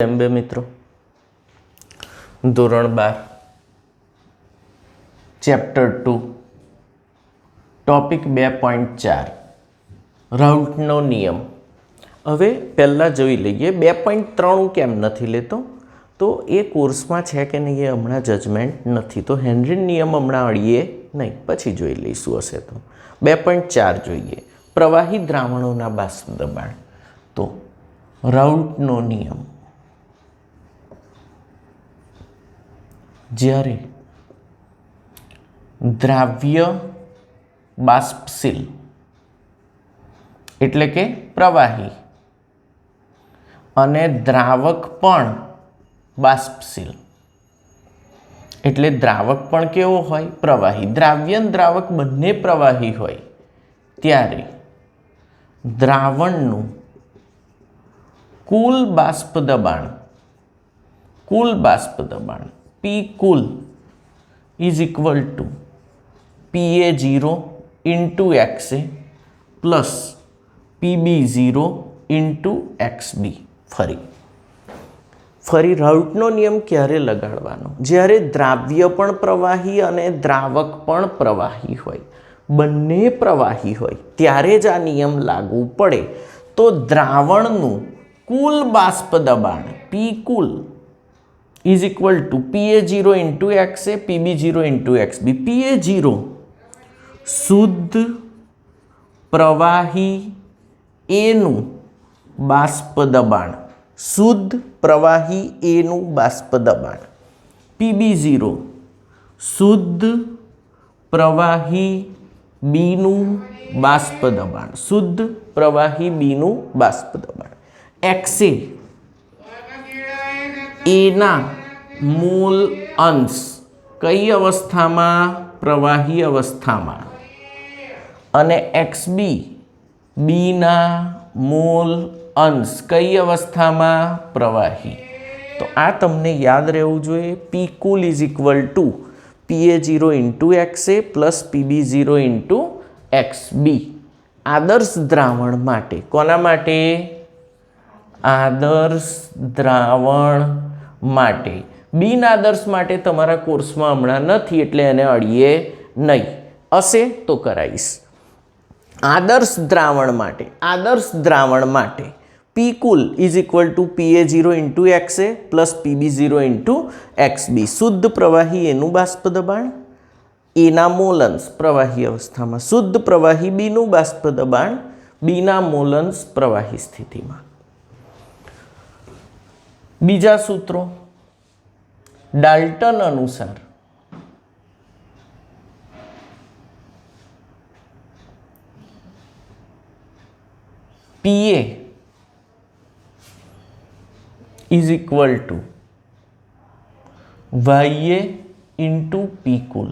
બે મિત્રો ધોરણ 12 ચેપ્ટર 2 ટોપિક 2.4 રાઉટનો નિયમ. હવે પહેલાં જોઈ લઈએ 2.3 હું કેમ નથી લેતો, તો એ કોર્સમાં છે કે નહીં એ હમણાં જજમેન્ટ નથી, તો હેનરી નિયમ હમણાં અડીએ નહીં, પછી જોઈ લઈશું હશે તો. 2.4 જોઈએ, પ્રવાહી દ્રાવણોના બાષ્પ દબાણ. તો રાઉટનો નિયમ, જ્યારે દ્રાવ્ય બાષ્પશીલ એટલે કે પ્રવાહી અને દ્રાવક પણ બાષ્પશીલ એટલે દ્રાવક પણ કેવો હોય? પ્રવાહી. દ્રાવ્ય અને દ્રાવક બંને પ્રવાહી હોય ત્યારે દ્રાવણનું કુલ બાષ્પ દબાણ P cool is equal to PA0 into XA plus PB0 into XB. ફરી રાઉટનો નિયમ ક્યારે લગાડવાનો? જ્યારે દ્રાવ્ય પણ પ્રવાહી અને દ્રાવક પણ પ્રવાહી હોય, બંને પ્રવાહી હોય ત્યારે જ આ નિયમ લાગુ પડે. તો દ્રાવણનું કુલ બાષ્પ દબાણ P cool is equal to PA0 into XA, PB0 into XB. PA0 શુદ્ધ પ્રવાહી એનું બાષ્પ દબાણ, શુદ્ધ પ્રવાહી એનું બાષ્પ દબાણ. PB0 શુદ્ધ પ્રવાહી બીનું બાષ્પ દબાણ, શુદ્ધ પ્રવાહી બીનું બાષ્પ દબાણ. XA એના મૂલ અંશ કઈ અવસ્થામાં? પ્રવાહી અવસ્થામાં. અને XB બીના મૂલ અંશ કઈ અવસ્થામાં? પ્રવાહી. તો આ તમને યાદ રહેવું જોઈએ. P cool is equal to PA0 into XA plus PB0 into XB. આદર્શ દ્રાવણ માટે. કોના માટે? આદર્શ દ્રાવણ માટે. બિન આદર્શ માટે તમારા કોર્સમાં હમણાં નથી એટલે એને અડીએ નહીં, હશે તો કરાવીશ. આદર્શ દ્રાવણ માટે P cool is equal to PA0 into XA plus PB0 into XB. શુદ્ધ પ્રવાહી એનું બાષ્પ દબાણ, એના મોલન્સ પ્રવાહી અવસ્થામાં, શુદ્ધ પ્રવાહી બીનું બાષ્પ દબાણ, બીના મોલન્સ પ્રવાહી સ્થિતિમાં. બીજા સૂત્રો ડાલ્ટન અનુસાર PA is equal two YA into P કુલ.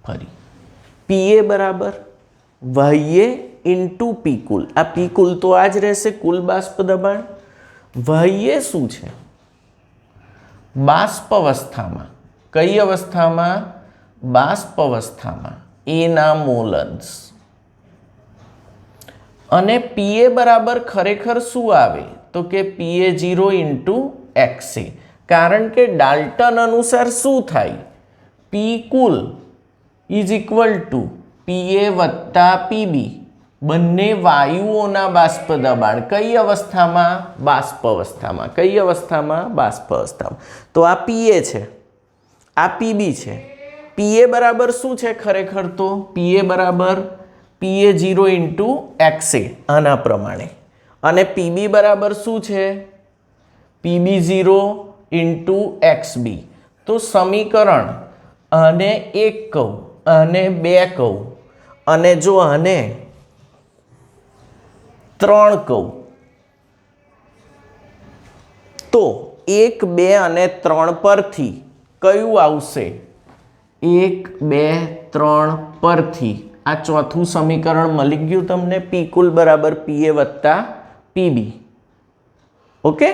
ફરી PA બરાબર YA ઇન્ટુ P કુલ. આ P કુલ તો આ જ રહેશે, કુલ બાષ્પ દબાણ. YA શું છે? બાષ્પ અવસ્થામાં. કઈ અવસ્થામાં? બાષ્પ અવસ્થામાં એના મોલન્સ. અને PA બરાબર ખરેખર શું આવે? તો કે PA0 ઇન્ટુ XA. કારણ કે ડાલ્ટન અનુસાર શું થાય? P cool is equal two PA વત્તા PB, બંને વાયુઓના બાષ્પ દબાણ. કઈ અવસ્થામાં? બાષ્પ અવસ્થામાં. કઈ અવસ્થામાં? બાષ્પ અવસ્થામાં. તો આ PA છે, આ PB છે. PA બરાબર શું છે ખરેખર? તો PA બરાબર PA0 ઇન્ટુ XA આના પ્રમાણે. અને PB બરાબર શું છે? PB0 into XB. તો સમીકરણ આને 1 કહું, આને 2 કહું, અને જો આને 3 કહું તો 1, 2 અને 3 પરથી કયું આવશે? 1, 2, 3 પરથી આ ચોથું સમીકરણ મળી ગયું તમને. P કુલ બરાબર PA વત્તા PB. ઓકે.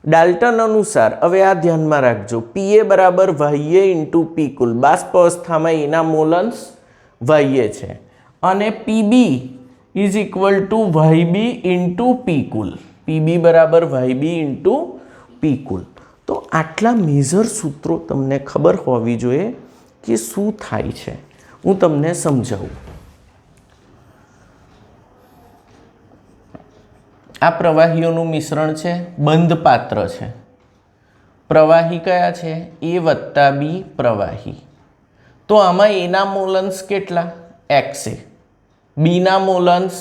ડાલ્ટન અનુસાર હવે આ ધ્યાનમાં રાખજો, PA બરાબર YA ઇન્ટુ P કુલ. બાષ્પ અવસ્થામાં એના મોલન્સ YA છે અને PB is equal two YB into P cool. PB બરાબર YB ઇન્ટુ પી કુલ. તો આટલા મેજર સૂત્રો તમને ખબર હોવી જોઈએ કે શું થાય છે. હું તમને સમજાવું. આ પ્રવાહીઓનું મિશ્રણ છે, બંધ પાત્ર છે. પ્રવાહી કયા છે? એ વત્તા બી પ્રવાહી. તો આમાં એના મોલન્સ કેટલા? એક્સએ. બીના મોલન્સ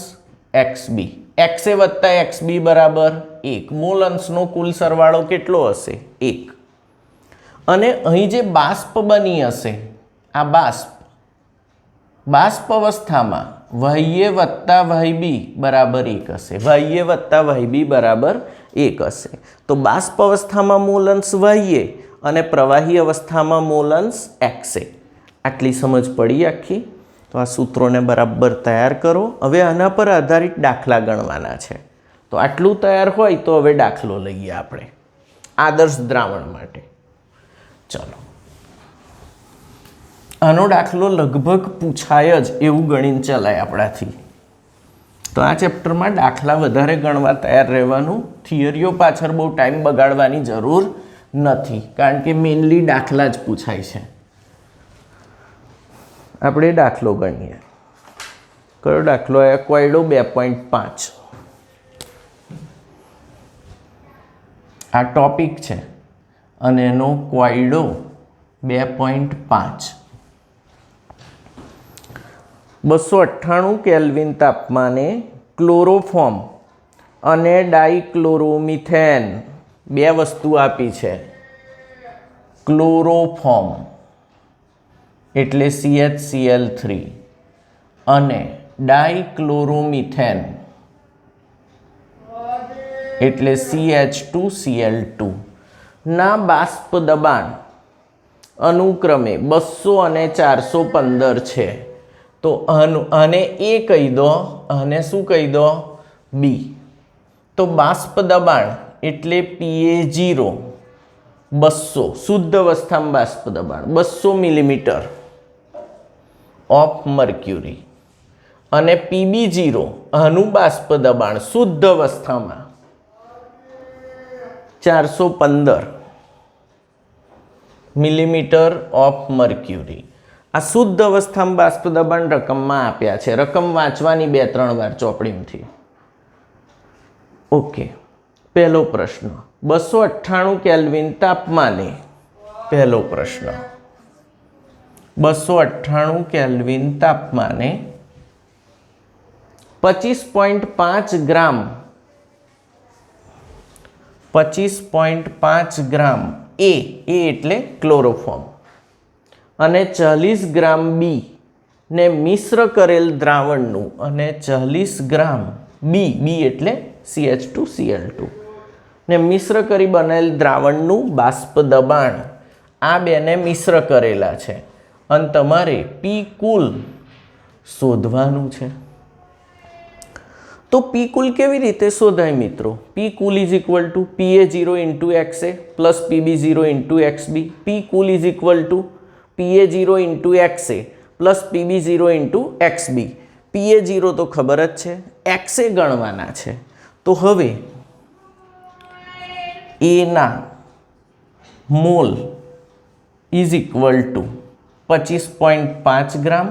એક્સબી. એક્સએ વત્તા એક્સબી બરાબર 1. મોલન્સનો કુલ સરવાળો કેટલો હશે? 1. અને અહીં જે બાષ્પ બની હશે, આ બાષ્પ અવસ્થામાં વાહ્ય વત્તા વાહ્યબી બરાબર 1 હશે. વાહ્ય વત્તા વાહ્યબી બરાબર 1 હશે. તો બાષ્પ અવસ્થામાં મોલન્સ વાહ્ય અને પ્રવાહી અવસ્થામાં મોલન્સ એક્સએ. આટલી સમજ પડી આખી? તો આ સૂત્રોને બરાબર તૈયાર કરો. હવે આના પર આધારિત દાખલા ગણવાના છે. તો આટલું તૈયાર હોય તો હવે દાખલો લઈએ આપણે આદર્શ દ્રાવણ માટે. ચલો, આનો દાખલો લગભગ પૂછાય જ એવું ગણીને ચલાય આપણાથી. તો આ ચેપ્ટરમાં દાખલા વધારે ગણવા તૈયાર રહેવાનું. થિયરીઓ પાછળ બહુ ટાઈમ બગાડવાની જરૂર નથી, કારણ કે મેઇનલી દાખલા જ પૂછાય છે. આપણે દાખલો ગણીએ. કયો દાખલો? કોયડો 2.5. આ ટોપિક છે અને એનો કોયડો 2.5. 298 કેલ્વિન તાપમાને ક્લોરોફોર્મ અને ડાઇક્લોરોમિથેન બે વસ્તુ આપી છે. ક્લોરોફોર્મ એટલે CHCl3 અને ડાઇક્લોરોમિથેન એટલે CH2Cl2 ના બાષ્પ દબાણ અનુક્રમે 200 અને 415 છે. તો આને એ કહી દો, અને શું કહી દો? બી. તો બાષ્પ દબાણ એટલે PA0 200, શુદ્ધ અવસ્થામાં બાષ્પ દબાણ 200 મિલીમીટર ઓફ મર્ક્યુરી, અને PB0 આનું બાષ્પ દબાણ શુદ્ધ અવસ્થામાં 415 મિલીમીટર ઓફ મર્ક્યુરી. આ શુદ્ધ અવસ્થામાં બાષ્પ દબાણ રકમમાં આપ્યા છે. રકમ વાંચવાની 2-3 વાર ચોપડીમાંથી. ઓકે, પહેલો પ્રશ્ન 298 કેલ્વિન તાપમાને. પહેલો પ્રશ્ન 298 કેલ્વિન તાપમાને 25.5 ગ્રામ 25.5 ગ્રામ એ એટલે ક્લોરોફોર્મ અને 40 ગ્રામ બી ને મિશ્ર કરેલ દ્રાવણનું, અને 40 ગ્રામ બી એટલે CH2Cl2 ને મિશ્ર કરી બનેલ દ્રાવણનું બાષ્પ દબાણ, આ બેને મિશ્ર કરેલા છે. અને તમારે પી કુલ શોધવાનું છે. તો પી કુલ કેવી રીતે શોધાય મિત્રો? પી કુલ is equal to PA0 into XA plus PB0 into XB. P કુલ is equal to PA0 into XA plus PB0 into XB. PA0 તો ખબર જ છે, XA ગણવાના છે. તો હવે એના મોલ ઇઝ ઇક્વલ ટુ 25.5 ગ્રામ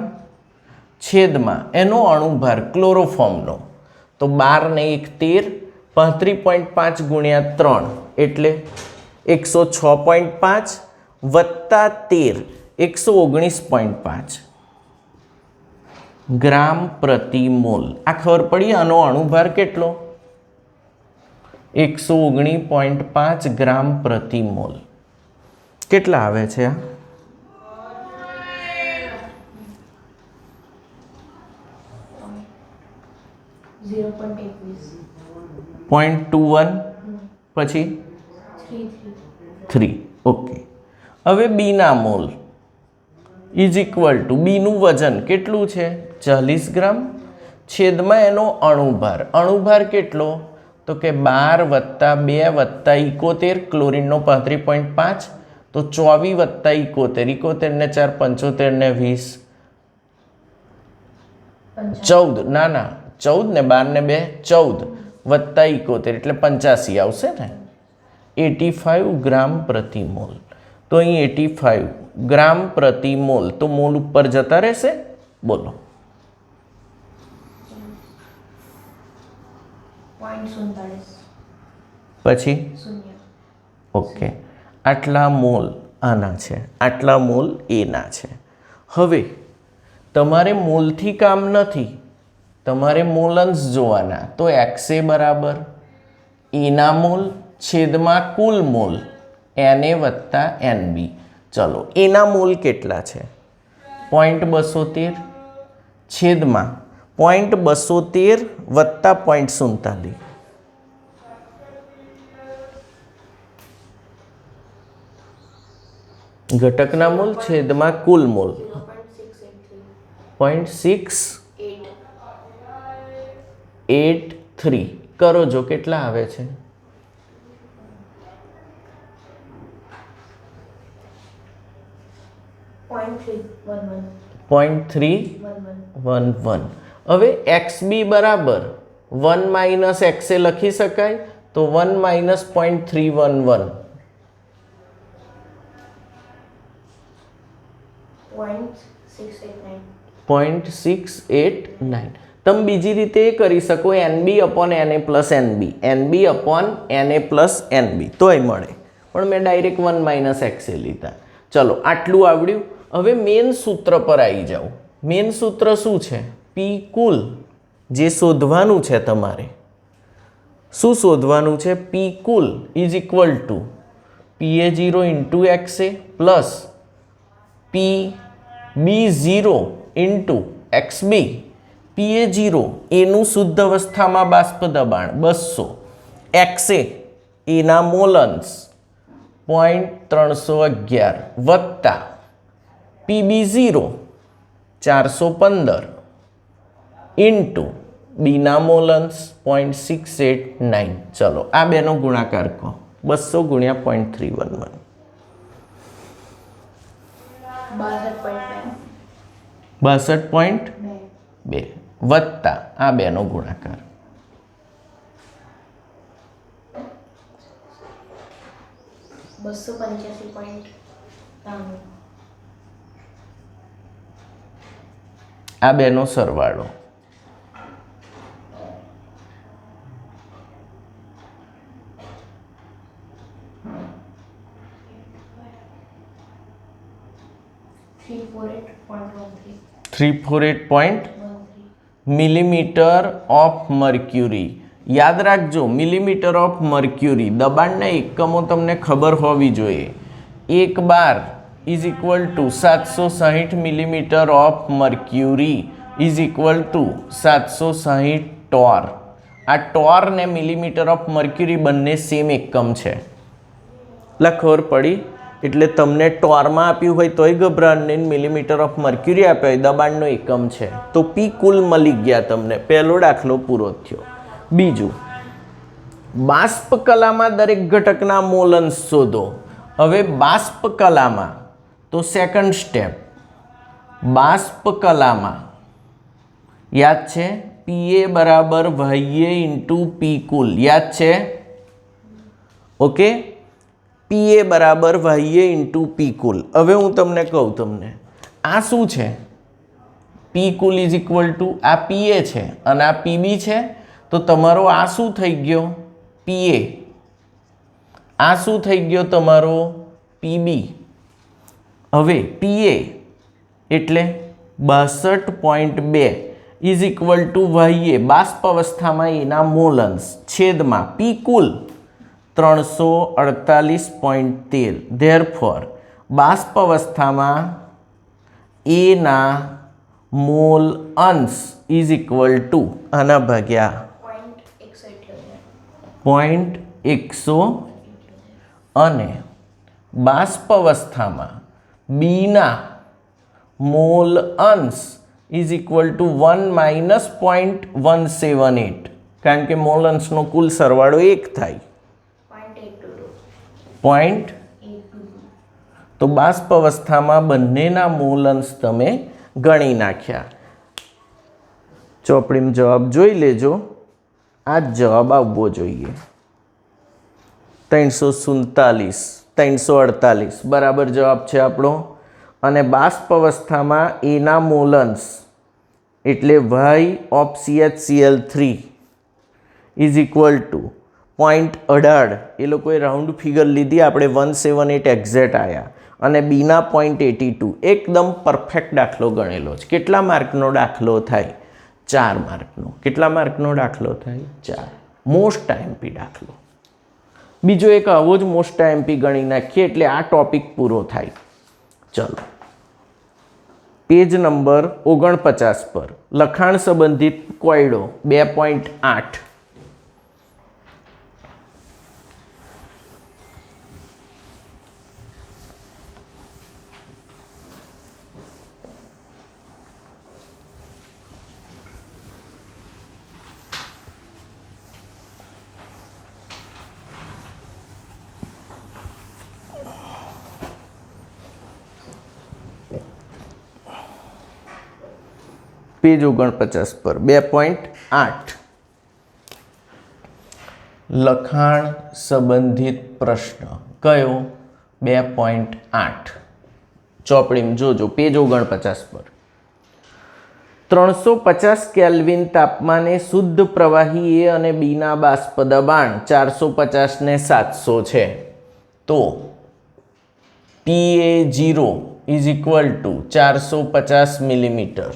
છેદમાં એનો અણુભાર ક્લોરોફોર્મનો, તો 12 ને 1 13, 35.5 ગુણ્યા 3 એટલે 106.5 વત્તા 13 119.5 ગ્રામ પ્રતિ મોલ. આ ખબર પડી આનો અણુભાર કેટલો? 119.5 ગ્રામ પ્રતિ મોલ. કેટલા આવે છે આ? 0.21 પછી 3. ઓકે, હવે બીના મોલ ઇઝ ઇક્વલ ટુ બીનું વજન કેટલું છે? 40 ગ્રામ છેદમાં એનો અણુભાર. અણુભાર કેટલો? તો કે 12 વત્તા 2 વત્તા 71, ક્લોરીનનો 35.5, તો 24 વત્તા 71, 71 ને 4 75 ને 20 14, ના 14 ને 12 ને 2 14 વત્તા 71 એટલે 85 આવશે ને. 85 ગ્રામ પ્રતિ મોલ. તો અહીં 85 ગ્રામ પ્રતિ મોલ, તો મોલ ઉપર જતા રહેશે. બોલો 0.47 પછી. ઓકે, આટલા મોલ આના છે, આટલા મોલ એના છે. હવે તમારે મોલથી કામ નથી, તમારે મોલન્સ જોવાના. તો XA બરાબર એના મોલ છેદમાં કુલ મોલ NA વત્તા NB. ચલો એના મોલ કેટલા છે? 0.213 છેદમાં 0.213 વત્તા 0.47. ઘટકના મોલ છેદમાં કુલ મોલ 0.683 કરો જો કેટલા આવે છે? 0.311. હવે XB બરાબર 1 માઇનસ XA લખી શકાય. તો 1 માઇનસ 0.311 0.689. તમે બીજી રીતે એ કરી શકો, NB upon NA plus NB, NB upon NA plus NB તોય મળે, પણ મેં ડાયરેક્ટ 1 માઇનસ XA લીધા. ચલો આટલું આવડ્યું. હવે મેન સૂત્ર પર આવી જાઓ. મેન સૂત્ર શું છે? પી કુલ. જે શોધવાનું છે તમારે, શું શોધવાનું છે? પી કુલ is equal to PA0 into XA plus PB0 into XB. PA0 એનું શુદ્ધ અવસ્થામાં બાષ્પ દબાણ 200, XA એના મોલન્સ 0.311 વત્તા PB0 415 ઇન્ટુ બીના મોલન્સ 0.689. ચલો આ બેનો ગુણાકાર કહો. 200 ગુણ્યા 0.311 62.2 વત્તા આ બેનો ગુણાકાર 285.93. આ બેનો સરવાળો 348 મિલીમીટર ઓફ મર્ક્યુરી. યાદ રાખજો, મિલીમીટર ઓફ મર્ક્યુરી. દબાણના એકમો તમને ખબર હોવી જોઈએ. 1 bar is equal two 760 millimetre of mercury is equal two 760 ટોર. આ ટોર ને મિલીમીટર ઓફ મર્ક્યુરી બંને સેમ એકમ છે. એટલે ખબર પડી. એટલે તમને ટોરમાં આપ્યું હોય તોય ગભરાણ નહીં, મિલીમીટર ઓફ મર્ક્યુરી આપ્યો હોય દબાણનો એકમ છે તો પી કુલ મળી ગયા તમને. પહેલો દાખલો પૂરો થયો. બીજું, બાષ્પ કલામાં દરેક ઘટકના મોલન્સ શોધો. હવે બાષ્પ કલામાં તો સેકન્ડ સ્ટેપ, બાષ્પ કલામાં યાદ છે PA બરાબર YA ઇન્ટુ પી કુલ. યાદ છે? ઓકે, PA બરાબર YA ઇન્ટુ પી કુલ. હવે હું તમને કહું, તમને આ શું છે? પી કુલ ઇઝ ઇક્વલ ટુ આ PA છે અને આ PB છે. તો તમારો આ શું થઈ ગયો? PA. આ શું થઈ ગયો તમારો? PB. હવે PA એટલે 62.2 ઇઝ ઇક્વલ ટુ YA બાષ્પ અવસ્થામાં એના મોલન્સ છેદમાં પી કુલ 348.13. ધેરફોર બાષ્પ અવસ્થામાં એના મોલ અંશ ઇઝ ઇક્વલ ટુ આના ભાગ્યા 0.100 અને બાષ્પ અવસ્થામાં બીના મોલ અંશ ઇઝ ઇક્વલ ટુ 1 માઇનસ 0.178. કારણ કે મોલ અંશનો કુલ સરવાળો 1 થાય 0.82. તો બાષ્પ અવસ્થામાં બંનેના મોલ અંશ તમે ગણી નાખ્યા. ચોપડીમાં જવાબ જોઈ લેજો. આ જ જવાબ આવવો જોઈએ. 347 348 બરાબર જવાબ છે આપણો. અને બાષ્પ અવસ્થામાં એના મોલન્સ એટલે Y of CHCl3 is equal to 0.18 એ લોકોએ રાઉન્ડ ફિગર લીધી, આપણે 178 એક્ઝેક્ટ આવ્યા. અને બીના 0.82 એકદમ પરફેક્ટ દાખલો ગણેલો છે. કેટલા માર્કનો દાખલો થાય? 4 માર્કનો. કેટલા માર્કનો દાખલો થાય? 4. મોસ્ટ આઈએમપી દાખલો. બીજો એક આવો જ મોસ્ટ આઈએમપી ગણી નાખીએ એટલે આ ટોપિક પૂરો થાય. ચલો પેજ નંબર 49 પર લખાણ સંબંધિત કોયડો 2.8. પેજ 49 પર 2.8 લખાણ સંબંધિત પ્રશ્ન. કયો? 2.8. ચોપડીમાં જોજો પેજ 49 પર. 350 કેલ્વિન તાપમાને શુદ્ધ પ્રવાહી એ અને બીના બાષ્પ દબાણ 450 ને 700 છે. તો PA0 is equal two 450 millimetre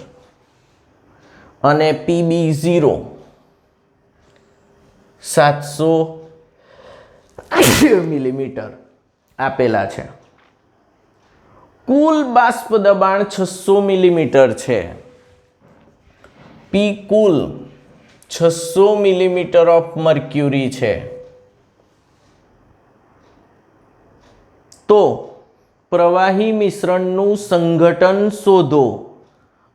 અને PB0 700 મિલીમીટર આપેલા છે. કુલ બાષ્પ દબાણ 600 મિલીમીટર છે. P cool 600 millimetre of mercury છે. તો પ્રવાહી મિશ્રણનું સંઘટન શોધો.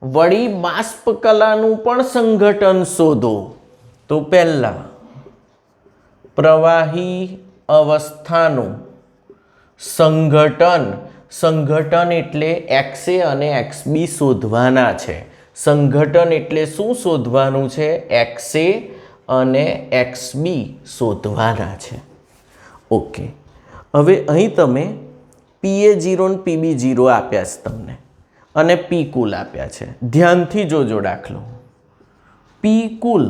વળી બાષ્પ કલાનું પણ સંઘટન શોધો. તો પહેલા પ્રવાહી અવસ્થાનું સંઘટન એટલે XA અને XB શોધવાના છે. સંઘટન એટલે શું શોધવાનું છે? XA અને XB શોધવાના છે. ઓકે, હવે અહીં તમે PA0 અને PB0 આપ્યા છે તમને અને P કુલ આપ્યા છે. ધ્યાનથી જોજો દાખલો. P કુલ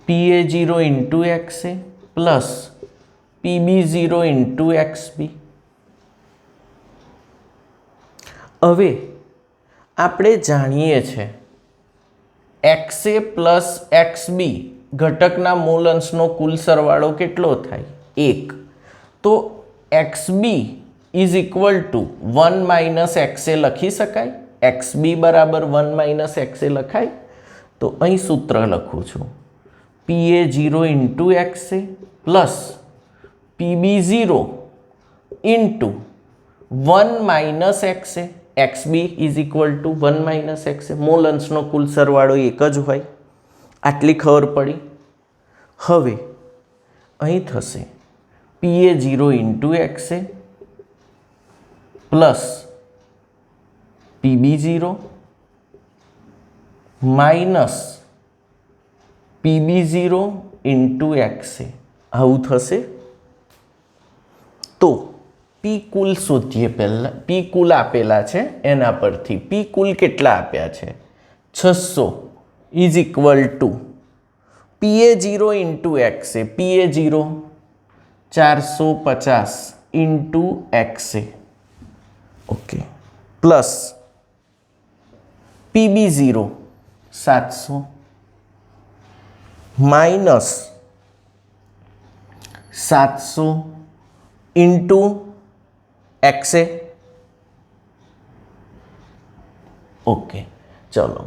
PA0 into XA plus PB0 into XB. હવે આપણે જાણીએ છીએ XA પ્લસ XB ઘટકના મોલ અંશનો કુલ સરવાળો કેટલો થાય? 1. તો XB is equal to 1 minus XA લખી શકાય? XB બરાબર 1 માઇનસ XA લખાય? તો અહીં સૂત્ર લખું છું. PA0 into XA plus PB0 into 1 minus XA. XB is equal to 1 minus XA. Mole અંશનો કુલ સરવાળો એક જ હોય. આટલી ખબર પડી. હવે અહીં થશે PA0 into XA plus PB0 minus PB0 into XA. આવું થશે. તો P કુલ શોધીએ પહેલાં. P કુલ આપેલા છે એના પરથી P કુલ કેટલા આપ્યા છે? 600 is equal to PA0 into XA. PA0 450 into XA. Okay, plus PB0 700 minus 700 into XA. Okay, ચલો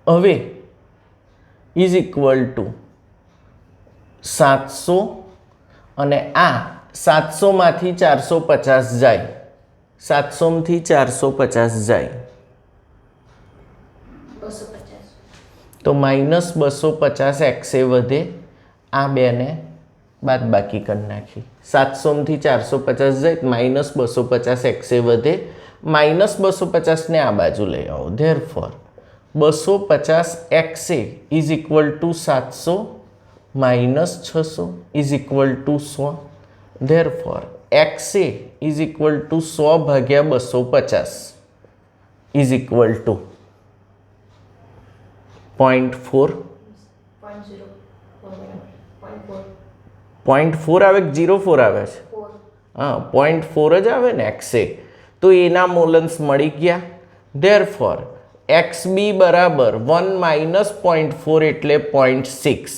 હવે ઇઝ ઇક્વલ ટુ 700 અને આ 700માંથી 450 જાય. 700માંથી 450 જાય 250. તો માઇનસ 250 XA વધે. આ બેને બાદ બાકી કરી નાખી. 700માંથી 450 જાય માઇનસ 250 XA વધે. માઇનસ 250 ને આ બાજુ લઈ આવો. Therefore 250 XA is equal two 700 minus 600 is equal two 100. Therefore XA is equal two 100 ભાગ્યા 250 ઇઝ ઇક્વલ ટુ 0.4. 0.4 આવે કે 0.4 આવે છે? હા, 0.4 જ આવે ને XA. તો એના મોલન્સ મળી ગયા. ધેરફોર XB બરાબર 1 માઇનસ 0.4 એટલે 0.6.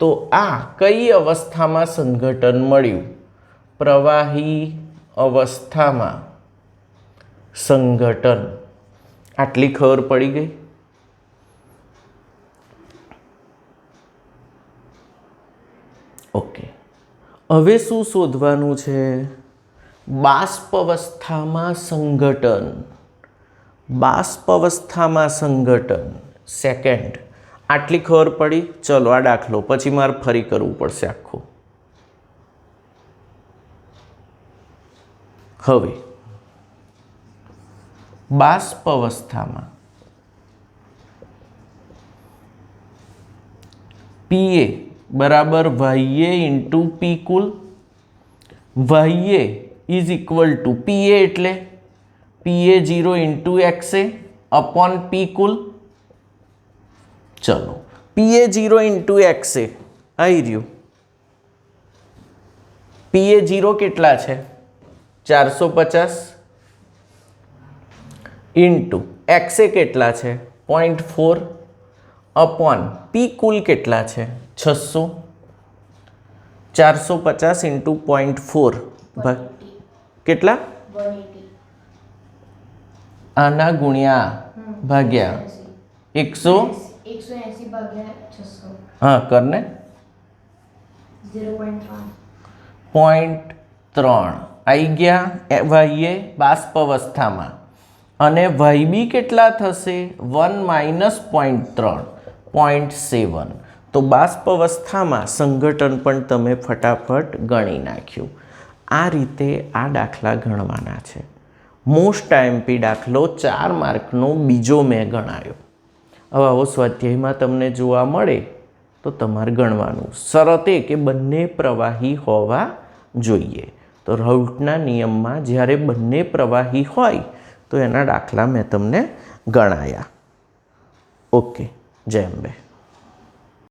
તો આ કઈ અવસ્થામાં સંઘટન મળ્યું? પ્રવાહી અવસ્થામાં સંઘટન. આટલી ખબર પડી ગઈ. ઓકે, હવે શું શોધવાનું છે? બાષ્પ અવસ્થામાં સંઘટન. બાષ્પ અવસ્થામાં સંઘટન. સેકન્ડ. આટલી ખબર પડી. ચલો આ દાખલો પછી મારે ફરી કરવું પડશે આખું. હવે બાષ્પ અવસ્થામાં PA બરાબર YA into P cool. YA is equal two PA એટલે PA0 into XA upon P કુલ. ચલો PA0 ઇન્ટુ XA આવી રહ્યું. PA0 કેટલા છે? 450 ઇન્ટુ XA કેટલા છે? 0.4 અપોન P કુલ કેટલા છે? 600. 450 ઇન્ટુ 0.4 કેટલા? 180. આના ગુણ્યા ભાગ્યા 180 ભાગ્યા 600. હા કરને. 0.3. 0.3 આવી ગયા YA બાષ્પ અવસ્થામાં. અને YB કેટલા થશે? 1 માઇનસ 0.3 0.7. તો બાષ્પ અવસ્થામાં સંઘટન પણ તમે ફટાફટ ગણી નાખ્યું. આ રીતે આ દાખલા ગણવાના છે. મોસ્ટ આઈએમપી દાખલો 4 માર્કનો બીજો મેં ગણાયો. હવે આવો સ્વાધ્યાયમાં તમને જોવા મળે તો તમારે ગણવાનું. શરત એ કે બંને પ્રવાહી હોવા જોઈએ. તો રાઉટના નિયમમાં જ્યારે બંને પ્રવાહી હોય તો એના દાખલા મેં તમને ગણાયા. ઓકે, જય અંબે.